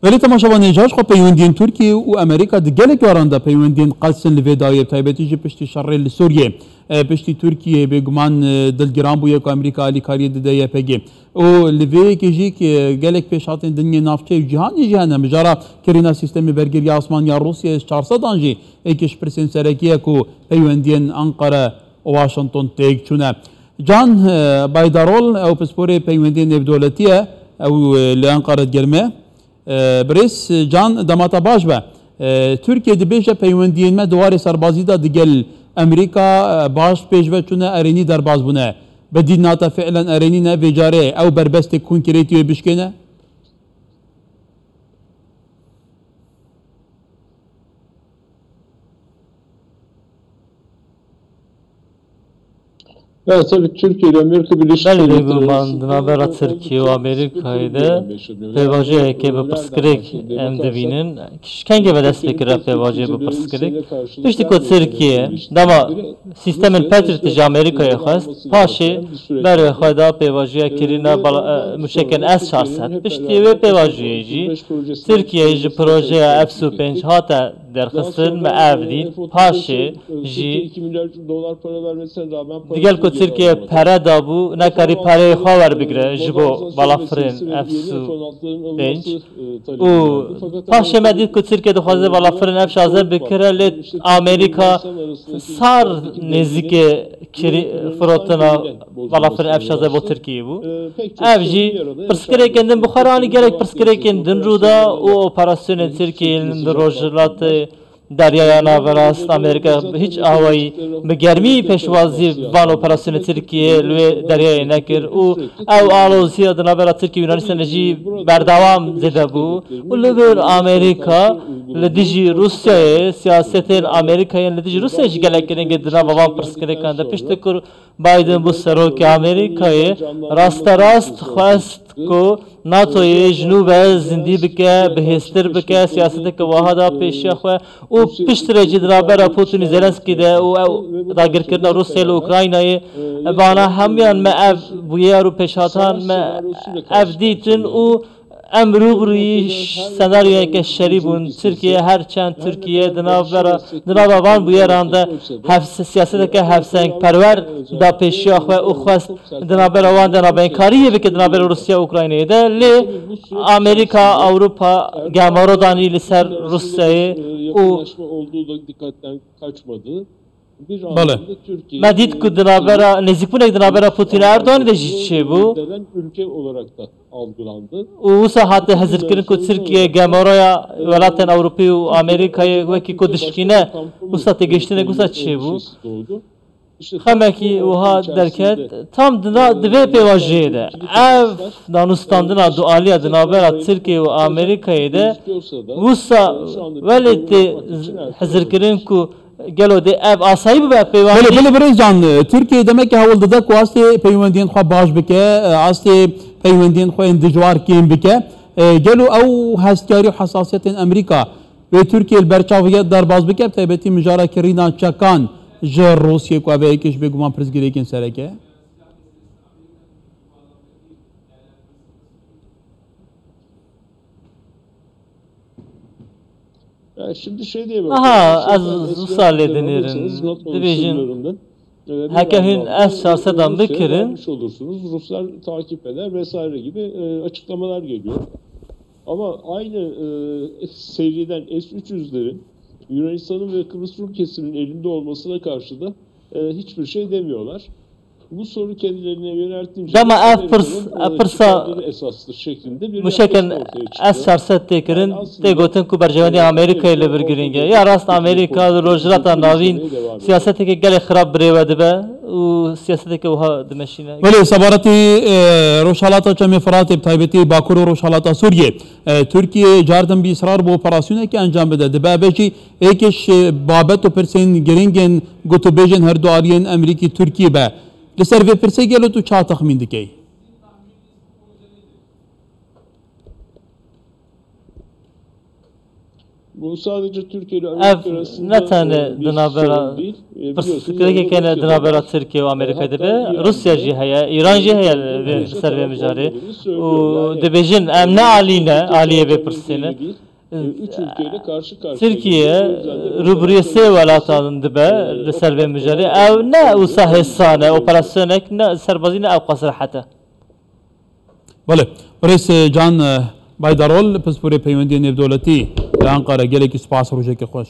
ولی تماشا نجاش خو پیوندین ترکیه و امریکا دگلی کارنده پیوندین قلسن لویدای تایبتی جی پشتی شر لسوریه پشتی ترکیه بگمان دلگران بویه که امریکا علی کاری دده پگی و لوی که جی که گلک پیشاتین دنیا نافچه جهانی جهنم جارا کرینا سیستم برگری آسمان یا روسیه 400 آنجی ایکش پرسین سرکیه که پیوندین انقره و واشنطن تیگ چونه جان بایدارول او پسپوری پیوندین نفدولتیه او لانقره گرمه بريس جان دماتا باش به تركيا دبيجه پیوندين ما دواري سربازي دا دگل امريكا باش پیشوه چونه اريني درباز بونه بدي ناتا فعلا اريني نه بجاره او بربست كونكريتيو بشكنه Ya tabii Türkiye ile Amerika Birleşik Devletleri Türkiye ve Amerika'ydı. Pevaje ki bu pıskırık emdevinin kenge ve destekler pevaje bu pıskırık. İşte ko Türkiye dama sistemin petritici Amerika'ya khas paşe ber khada pevaje kirina müşeken es şarset. İşte ve pevajeci Türkiye proje efsu penç hata derxistin me evdi paşe ji 2 milyar dolar para vermesine rağmen diğer ko Türkiye para da bu ne kari parayı haber bigre jibo balafrin efsu bench o paşe medit ko Türkiye'de fazla balafrin efşaze bikre Amerika sar nezike kiri frotuna balafrin efşaze bu Türkiye bu evji perskere kendin Bukharani gerek perskere kendin ruda o operasyonu Türkiye'nin rojlatı دریای ناوراست امریکا هیچ آوایی به گرمی پیشوازی وان اپراسیون ترکیه لوی دریای نکر او آلوزی دنابرا ترکیه یونانستان جی بردوام زده بو و لبر امریکا لدیجی روسیه سیاست امریکایی لدیجی روسیه جی گله کنه دناب وان پرسکره کنده پیشت کر بایدن بو سروک امریکایی راست خواست کو ناتوی جنوب زندی بکه بهستر بکه سیاست که واحدا پیش خو او پشتر جدرابر پوتین زلنسکی ده او داگر کردن روسیه و اوکراینای بانا همیان ما اف بویارو پیشاتان ما اف دیتن او امرو بروی سناریوی که شریبون ترکیه هر چند ترکیه دنابوان بویرانده هفت سیاست که هفت سنگ پرور دا پیشیا خو او خواست دنابوان دنابین کاریه بکه دنابر روسیه اوکراینه ده لی امریکا اوروپا گامارو دانی لسر روسیه او dikkatten kaçmadı. بله مدید که دنابرا نزدیک بونه دنابرا پوتین اردوغان ده جیچه بو ülke olarak da algılandı. او ساحت حضر کردن که ترکیه گامارویا ولاتن اوروپی و امریکای وکی که دشکینه او ساعت گشتنه گوسا چه بو خمه کی اوها درکت tam دوی پیواجه ده اف دانستاندنا دوالیه دنابرا ترکیه و امریکای ده وسا ولی حضر کردن که گلو ده اف آسایی به پیوندی بله برای جان ترکیه demek ki havulda da kuasti پیوندین خو باش بکه اصلی پیوندین خو اندجوار کیم بکه گلو او هستیاری حساسیت امریکا و ترکیه البرچاویت در باز بکه تایبتی مجارا کرینا چکان جر روسیه کو اوه ایکش بگمان پرزگیری کن سرکه Şimdi şey diye aha az usale denirin division Hakehin es şarsadan bikirin olursunuz. Ruslar takip eder vesaire gibi açıklamalar geliyor. Ama aynı seriden S-300'lerin Yunanistan'ın ve Kıbrıs Rum kesiminin elinde olmasına karşı da hiçbir şey demiyorlar. Bu soru kendilerine yöneltince Dama pırsa esastır şeklinde bir müşeken es şarset tekirin te gotin ku berjevani Amerika ile birgiringe ya rast Amerika rojrata navin siyasete ke gele xrab brevede be u siyasete ke uha demeşine Veli sabarati roşalata çemi Fırat taybeti Bakur roşalata Suriye Türkiye jardım bir ısrar bu operasyonu ki anjam bede debabeci ekiş babet o persen geringen gotobejin her duariyen Ameriki Türkiye be لسر في برسي قالوا تو چا تخمين دكي Bu sadece Türkiye ile Amerika arasında ne tane dınabera perspektifi kene dınabera Türkiye ve Amerika'da be Rusya jihaya İran jihaya سر به مجاری و دبیجن ام نه علیه علیه بپرسینه Üç ülkeyle karşı karşıya. Türkiye rubriye se velatın dibe ser ve mücari ev ne usa hessane operasyonek ne serbazine ev qasrahata. بله رئیس جان بایدارول پسپوری پیوندی نفدولتی لانقره گله کی سپاس روزه کی خوش